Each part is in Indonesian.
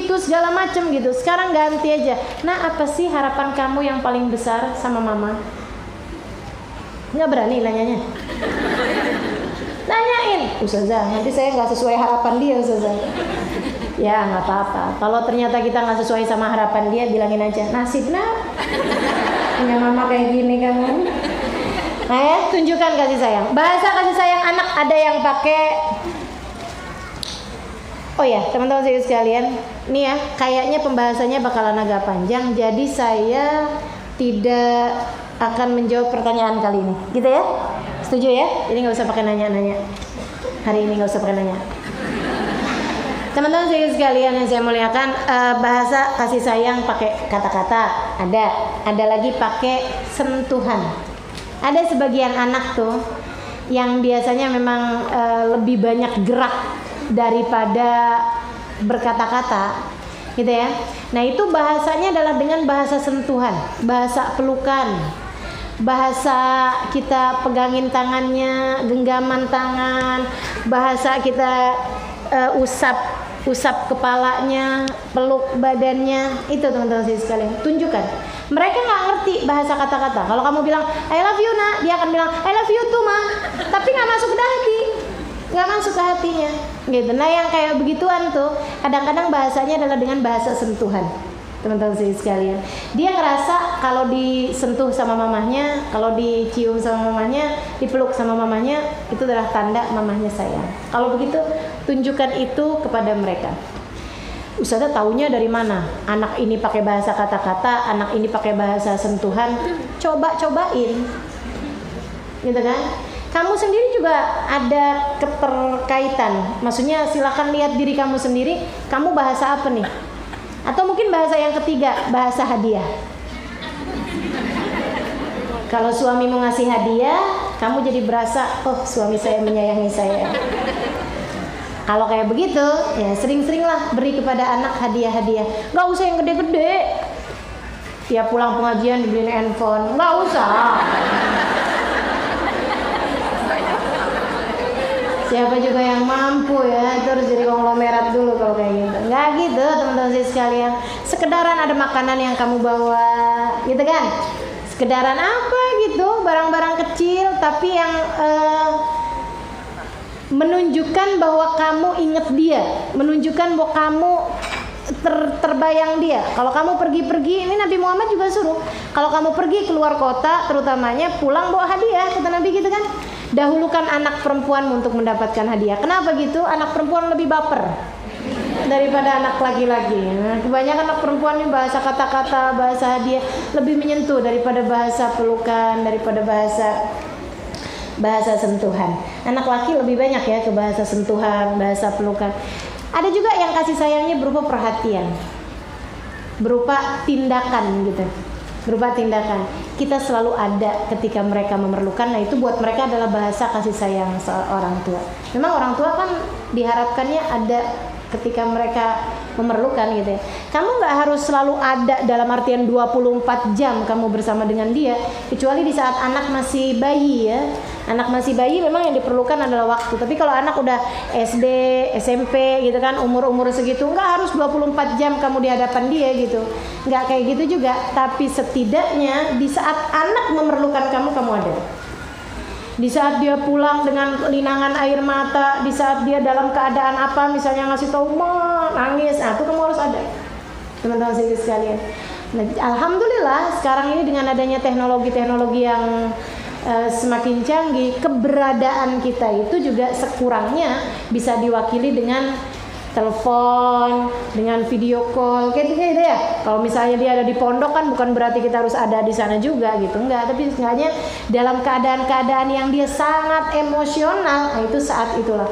gitu segala macem gitu. Sekarang ganti aja. Nah, apa sih harapan kamu yang paling besar sama mama? Nggak berani nanyanya. Nanyain, Ustazah, nanti saya nggak sesuai harapan dia, Ustazah. Ya nggak apa-apa. Kalau ternyata kita nggak sesuai sama harapan dia, bilangin aja, nasib nak punya mama kayak gini kamu. Nah ya, tunjukkan kasih sayang. Bahasa kasih sayang anak ada yang pakai. Oh ya, teman-teman saya sekalian, nih ya, kayaknya pembahasannya bakalan agak panjang, jadi saya tidak akan menjawab pertanyaan kali ini, gitu ya? Setuju ya? Jadi nggak usah pakai nanya-nanya. Hari ini nggak usah pakai nanya. Teman-teman saya sekalian yang saya muliakan, bahasa kasih sayang pakai kata-kata ada lagi pakai sentuhan. Ada sebagian anak tuh yang biasanya memang lebih banyak gerak daripada berkata-kata, gitu ya. Nah itu bahasanya adalah dengan bahasa sentuhan, bahasa pelukan, bahasa kita pegangin tangannya, genggaman tangan, bahasa kita usap kepalanya, peluk badannya. Itu teman-teman saya sekalian, tunjukkan. Mereka nggak ngerti bahasa kata-kata. Kalau kamu bilang I love you nak, dia akan bilang I love you too ma, tapi nggak masuk ke hati, nggak masuk ke hatinya, gitu. Nah yang kayak begituan tuh kadang-kadang bahasanya adalah dengan bahasa sentuhan. Teman-teman saya sekalian, dia ngerasa kalau disentuh sama mamahnya, kalau dicium sama mamahnya, dipeluk sama mamahnya, itu adalah tanda mamahnya sayang. Kalau begitu, tunjukkan itu kepada mereka. Ustazah taunya dari mana? Anak ini pakai bahasa kata-kata, anak ini pakai bahasa sentuhan. Coba-cobain, gitu kan? Kamu sendiri juga ada keterkaitan. Maksudnya silakan lihat diri kamu sendiri. Kamu bahasa apa nih? Atau mungkin bahasa yang ketiga, bahasa hadiah. Kalau suami mau ngasih hadiah, kamu jadi berasa, oh suami saya menyayangi saya. Kalau kayak begitu, ya sering-seringlah beri kepada anak hadiah-hadiah. Gak usah yang gede-gede. Tiap pulang pengajian dibeliin handphone, gak usah. Siapa juga yang mampu ya, itu harus jadi konglomerat dulu kalau kayak gitu. Nggak gitu teman-teman saya sekalian. Sekedaran ada makanan yang kamu bawa, gitu kan? Sekedaran apa gitu, barang-barang kecil tapi yang menunjukkan bahwa kamu inget dia, menunjukkan bahwa kamu terbayang dia. Kalau kamu pergi-pergi, ini Nabi Muhammad juga suruh, kalau kamu pergi keluar kota, terutamanya pulang bawa hadiah, kata Nabi gitu kan. Dahulukan anak perempuan untuk mendapatkan hadiah. Kenapa gitu? Anak perempuan lebih baper daripada anak laki-laki. Nah, kebanyakan anak perempuan ini bahasa kata-kata, bahasa hadiah lebih menyentuh daripada bahasa pelukan, daripada bahasa sentuhan. Anak laki lebih banyak ya ke bahasa sentuhan, bahasa pelukan. Ada juga yang kasih sayangnya berupa perhatian, berupa tindakan gitu. Berupa tindakan. Kita selalu ada ketika mereka memerlukan. Nah itu buat mereka adalah bahasa kasih sayang orang tua. Memang orang tua kan diharapkannya ada ketika mereka memerlukan gitu ya. Kamu gak harus selalu ada dalam artian 24 jam kamu bersama dengan dia, kecuali di saat anak masih bayi ya. Anak masih bayi memang yang diperlukan adalah waktu. Tapi kalau anak udah SD, SMP gitu kan, umur-umur segitu, gak harus 24 jam kamu di hadapan dia gitu. Gak kayak gitu juga. Tapi setidaknya di saat anak memerlukan kamu, kamu ada. Di saat dia pulang dengan linangan air mata, di saat dia dalam keadaan apa, misalnya ngasih tahu ma, nangis, nah itu kamu harus ada. Teman-teman sekalian. Nah, alhamdulillah sekarang ini dengan adanya teknologi-teknologi yang semakin canggih, keberadaan kita itu juga sekurangnya bisa diwakili dengan telepon, dengan video call, kayak gitu ya. Kalau misalnya dia ada di pondok kan bukan berarti kita harus ada di sana juga gitu, enggak. Tapi sebenarnya dalam keadaan-keadaan yang dia sangat emosional, nah itu saat itulah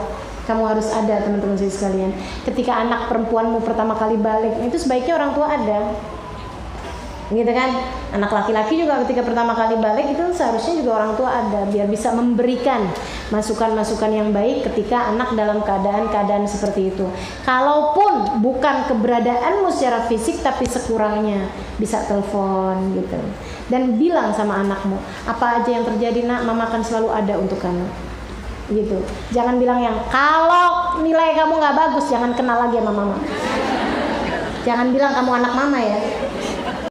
kamu harus ada, teman-teman sekalian. Ketika anak perempuanmu pertama kali balik, itu sebaiknya orang tua ada. Gitu kan? Anak laki-laki juga ketika pertama kali balik itu seharusnya juga orang tua ada, biar bisa memberikan masukan-masukan yang baik ketika anak dalam keadaan-keadaan seperti itu. Kalaupun bukan keberadaanmu secara fisik, tapi sekurangnya bisa telepon gitu. Dan bilang sama anakmu, apa aja yang terjadi nak, mama akan selalu ada untuk kamu. Gitu. Jangan bilang yang kalau nilai kamu nggak bagus, jangan kenal lagi sama mama. Jangan bilang kamu anak mama ya.